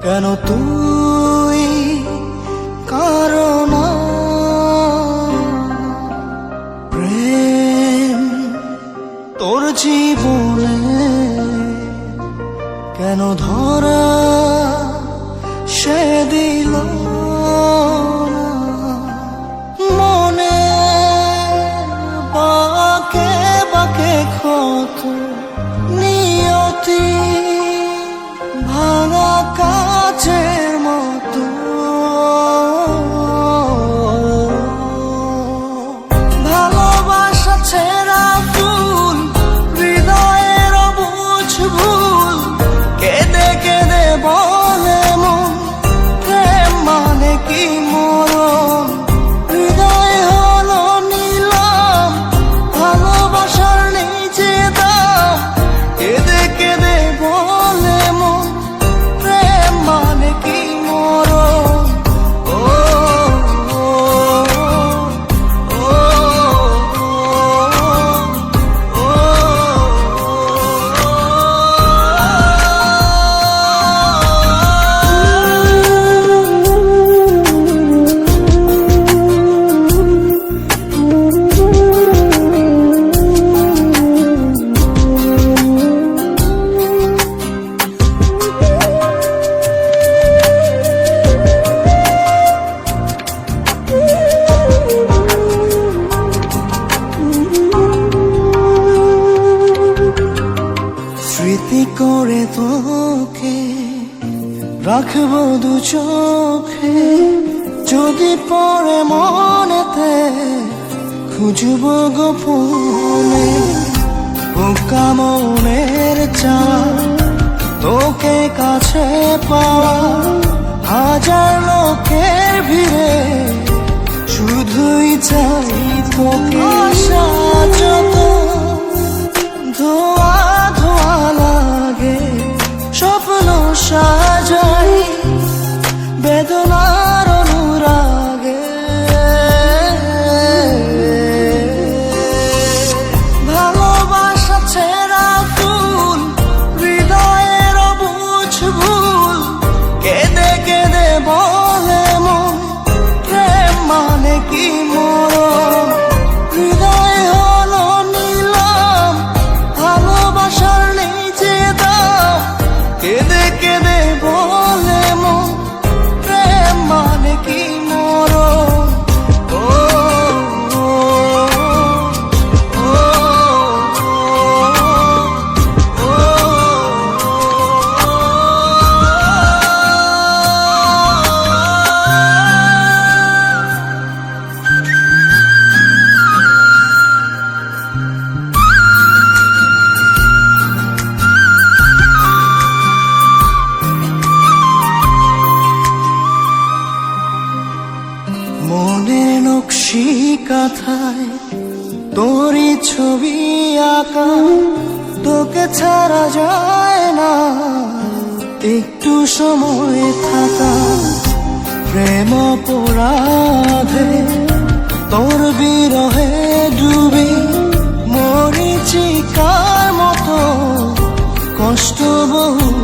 কেন তুই কারণ প্রেম তোর জীবনে কেন ধরা সে দিল মনে বাকে বাকে ক্ষত নিয়তি ভাঙা কাচের মতো ভালোবাসা ছেঁড়া ফুল হৃদয়ের অবুঝ ভুল কেঁদে কেঁদে বলে মন প্রেম মানে কি মরণ হৃদয় হলো নিলাম ভালোবাসার নিচে দাম কেঁদে কেঁদে বলে মন প্রেম মানে কি মরণ ও স্মৃতি করে তোকে রাখবো দু চোখে যদি পরে মনেতে খুঁজবো গোপনে পোকা মনের চাওয়া তোকে কাছে পাওয়া হাজার লোকের ভিড়ে শুধুই চাই তোকে আশা যত ধোয়া ধোয়া লাগে স্বপ্ন সাজাই বেদনার অনুরাগে ভালোবাসা ছেঁড়া ফুল হৃদয়ের অবুঝ ভুল কেঁদে কেঁদে বলে মন প্রেম মানে কি মরণ হৃদয় হলো নিলাম ভালোবাসার নিচে দাম কেঁদে কেঁদে বলে মন প্রেম মানে কি মরণ ও মনের নকশি কাঁথায় তোরই ছবি আঁকা তোকে ছাড়া যায় না একটু সময় থাকা প্রেম অপরাধে তোর বিরহে ডুবি মরিচিকার মতো কষ্ট বহু